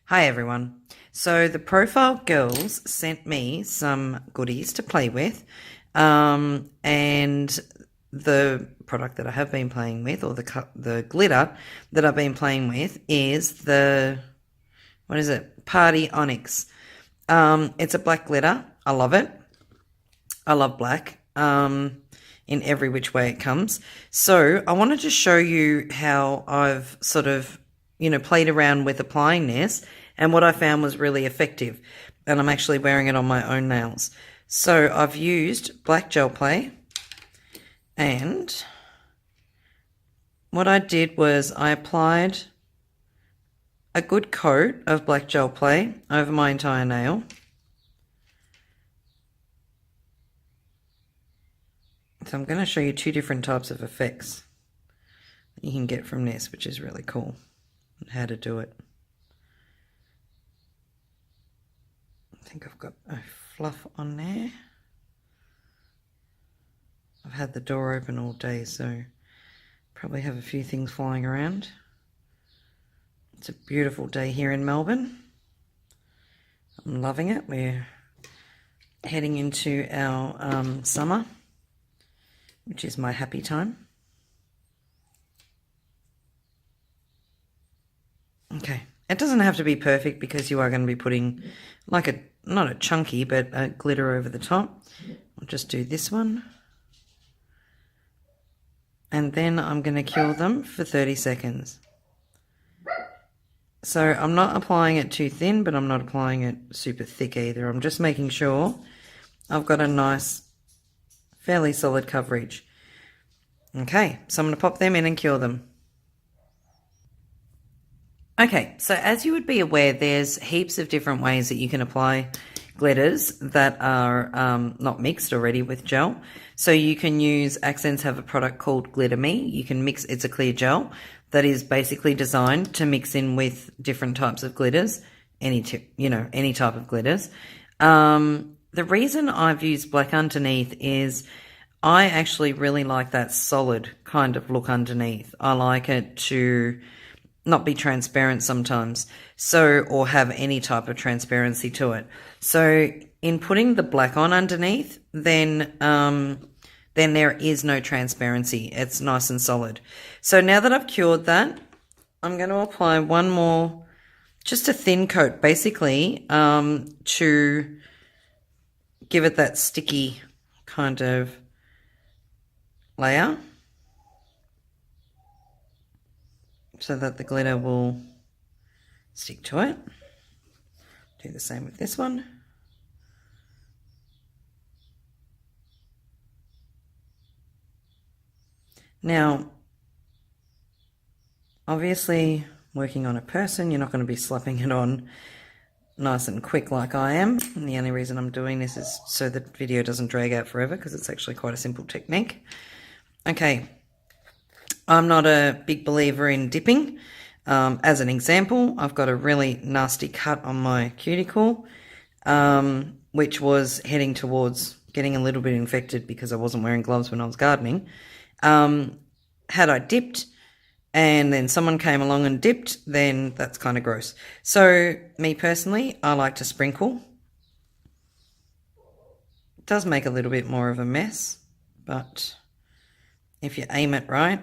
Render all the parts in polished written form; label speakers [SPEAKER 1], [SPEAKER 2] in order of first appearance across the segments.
[SPEAKER 1] Hi everyone. So the Profile Girls sent me some goodies to play with, and the product that I have been playing with, or the glitter that I've been playing with, is the Party Onyx. It's a black glitter. I love it. I love black. In every which way it comes. So I wanted to show you how I've sort of, played around with applying this and what I found was really effective. And I'm actually wearing it on my own nails. So I've used black gel play, and what I did was I applied a good coat of black gel play over my entire nail. So I'm going to show you two different types of effects that you can get from this, which is really cool, and how to do it. I think I've got a fluff on there. I've had the door open all day, so probably have a few things flying around. It's a beautiful day here in Melbourne. I'm loving it. We're heading into our summer, which is my happy time. Okay, it doesn't have to be perfect because you are going to be putting like not a chunky, but a glitter over the top. I'll just do this one. And then I'm going to cure them for 30 seconds. So I'm not applying it too thin, but I'm not applying it super thick either. I'm just making sure I've got a nice, fairly solid coverage. Okay, so I'm going to pop them in and cure them. Okay, so as you would be aware, there's heaps of different ways that you can apply glitters that are not mixed already with gel. So you can use, Accents have a product called Glitter Me. You can mix, it's a clear gel that is basically designed to mix in with different types of glitters, any type of glitters. The reason I've used black underneath is I actually really like that solid kind of look underneath. I like it to not be transparent sometimes, or have any type of transparency to it. So in putting the black on underneath, then there is no transparency. It's nice and solid. So now that I've cured that, I'm going to apply one more, just a thin coat, basically, to give it that sticky kind of layer, so that the glitter will stick to it. Do the same with this one. Now, obviously, working on a person, you're not going to be slapping it on nice and quick like I am. And the only reason I'm doing this is so the video doesn't drag out forever, because it's actually quite a simple technique. Okay. I'm not a big believer in dipping. As an example, I've got a really nasty cut on my cuticle, which was heading towards getting a little bit infected because I wasn't wearing gloves when I was gardening. Had I dipped and then someone came along and dipped, then that's kind of gross. So me personally, I like to sprinkle. It does make a little bit more of a mess, but if you aim it right,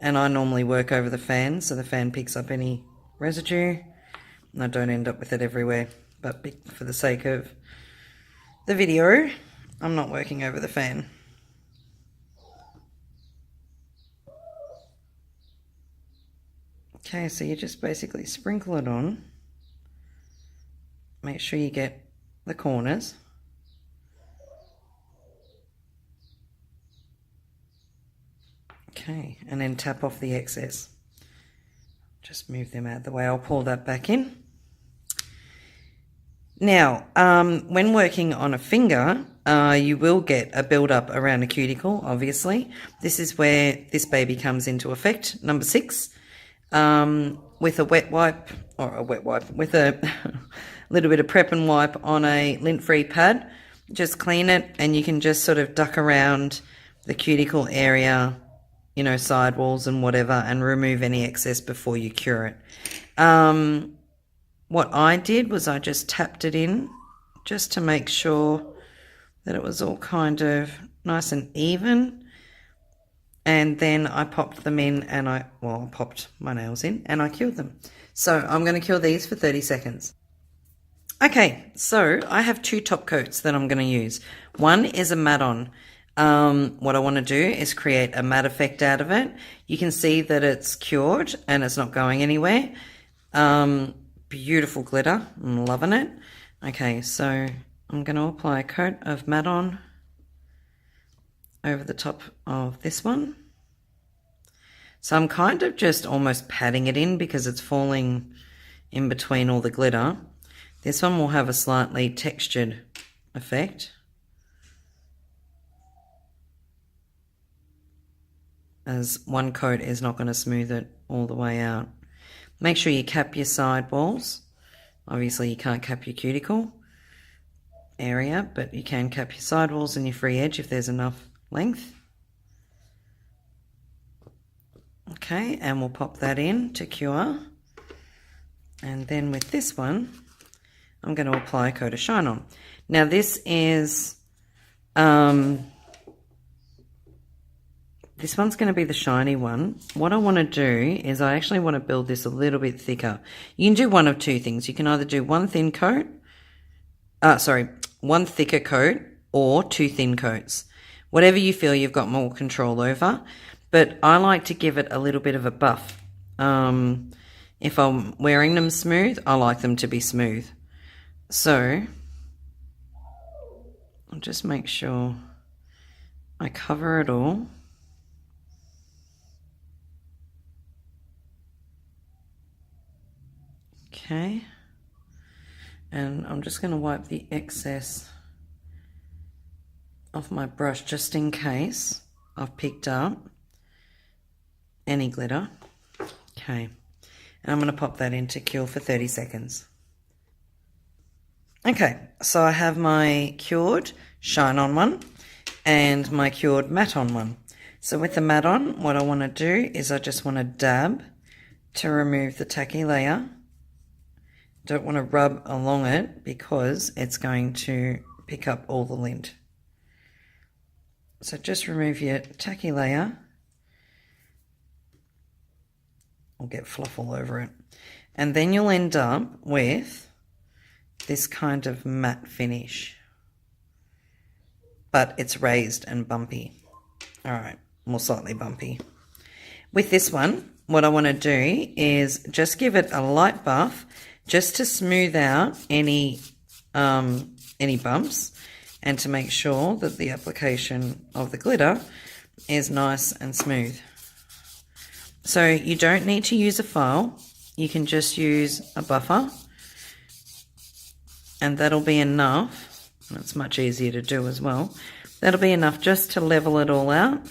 [SPEAKER 1] and I normally work over the fan, so the fan picks up any residue, and I don't end up with it everywhere. But for the sake of the video, I'm not working over the fan. Okay, so you just basically sprinkle it on. Make sure you get the corners. Okay, and then tap off the excess. Just move them out of the way. I'll pour that back in. Now, when working on a finger, you will get a build-up around a cuticle, obviously. This is where this baby comes into effect, number 6. With a wet wipe, with a little bit of prep and wipe on a lint-free pad, just clean it, and you can just sort of duck around the cuticle area, sidewalls and whatever, and remove any excess before you cure it. what I did was I just tapped it in just to make sure that it was all kind of nice and even. And then I popped them in and I popped my nails in and I cured them. So I'm going to cure these for 30 seconds. Okay, so I have 2 top coats that I'm going to use. One is a matte-on. What I want to do is create a matte effect out of it. You can see that it's cured and it's not going anywhere. Beautiful glitter. I'm loving it. Okay, so I'm going to apply a coat of matte-on over the top of this one. So I'm kind of just almost patting it in because it's falling in between all the glitter. This one will have a slightly textured effect, as one coat is not going to smooth it all the way out. Make sure you cap your side walls. Obviously you can't cap your cuticle area, but you can cap your side walls and your free edge if there's enough length. Okay, and we'll pop that in to cure. And then with this one, I'm going to apply a coat of Shine On. Now this is, this one's going to be the shiny one. What I want to do is I actually want to build this a little bit thicker. You can do one of 2 things. You can either do one thicker coat or 2 thin coats. Whatever you feel you've got more control over. But I like to give it a little bit of a buff. If I'm wearing them smooth, I like them to be smooth. So I'll just make sure I cover it all. Okay. And I'm just going to wipe the excess off my brush just in case I've picked up any glitter. Okay. And I'm going to pop that into cure for 30 seconds. Okay, so I have my cured Shine On one and my cured matte on one. So with the matte on, what I want to do is I just want to dab to remove the tacky layer. Don't want to rub along it because it's going to pick up all the lint. So just remove your tacky layer. I'll get fluff all over it. And then you'll end up with this kind of matte finish. But it's raised and bumpy. All right, more slightly bumpy. With this one, what I want to do is just give it a light buff just to smooth out any bumps and to make sure that the application of the glitter is nice and smooth. So you don't need to use a file. You can just use a buffer and that'll be enough. And it's much easier to do as well. That'll be enough just to level it all out.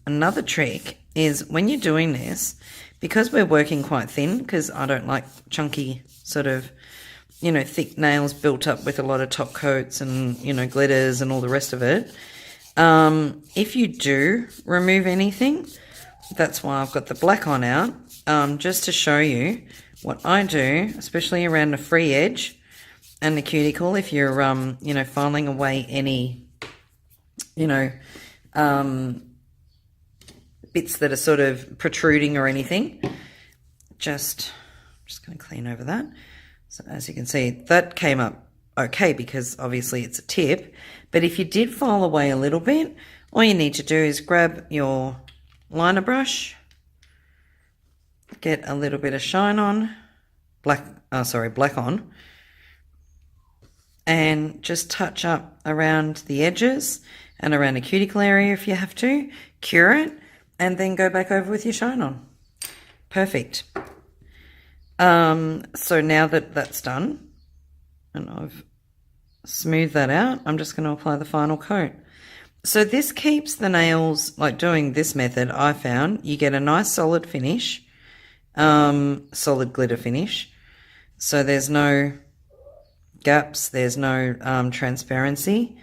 [SPEAKER 1] Another trick is when you're doing this, because we're working quite thin, because I don't like chunky sort of, thick nails built up with a lot of top coats and, glitters and all the rest of it. If you do remove anything, that's why I've got the black on out, just to show you what I do, especially around the free edge and the cuticle. If you're, filing away any, bits that are sort of protruding or anything, I'm just going to clean over that. So as you can see, that came up okay because obviously it's a tip. But if you did file away a little bit, all you need to do is grab your liner brush, get a little bit of shine on, black on, and just touch up around the edges and around the cuticle area if you have to, cure it, and then go back over with your shine on. Perfect. So now that that's done and I've smoothed that out, I'm just going to apply the final coat. So this keeps the nails, like doing this method, I found you get a nice solid finish, solid glitter finish. So there's no gaps, there's no transparency.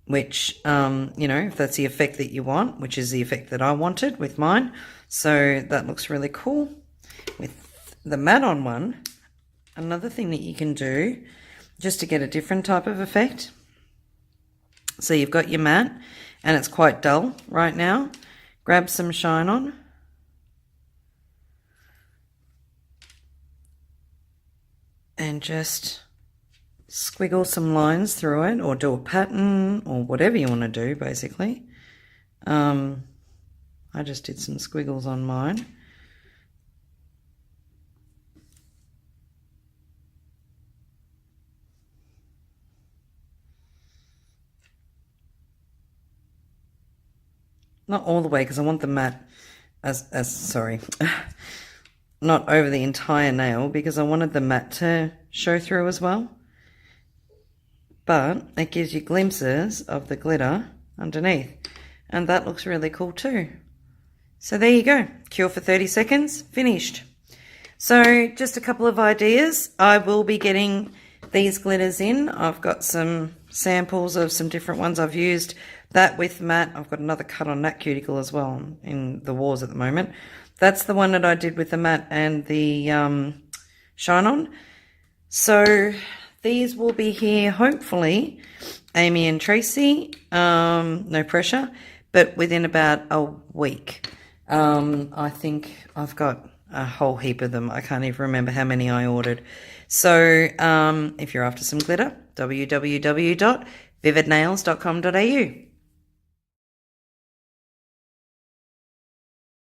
[SPEAKER 1] which, you know, if that's the effect that you want, which is the effect that I wanted with mine. So that looks really cool. With the matte on one, another thing that you can do just to get a different type of effect. So you've got your matte and it's quite dull right now. Grab some shine on. And just squiggle some lines through it, or do a pattern, or whatever you want to do, basically. I just did some squiggles on mine. Not all the way, because I want the matte sorry, not over the entire nail, because I wanted the matte to show through as well. But it gives you glimpses of the glitter underneath, and that looks really cool too. So there you go, cure for 30 seconds, finished. So just a couple of ideas. I will be getting these glitters in. I've got some samples of some different ones I've used. That with matte. I've got another cut on that cuticle as well in the wars at the moment. That's the one that I did with the matte and the shine on. So these will be here, hopefully, Amy and Tracy, no pressure, but within about a week. I think I've got a whole heap of them. I can't even remember how many I ordered. So if you're after some glitter, www.vividnails.com.au.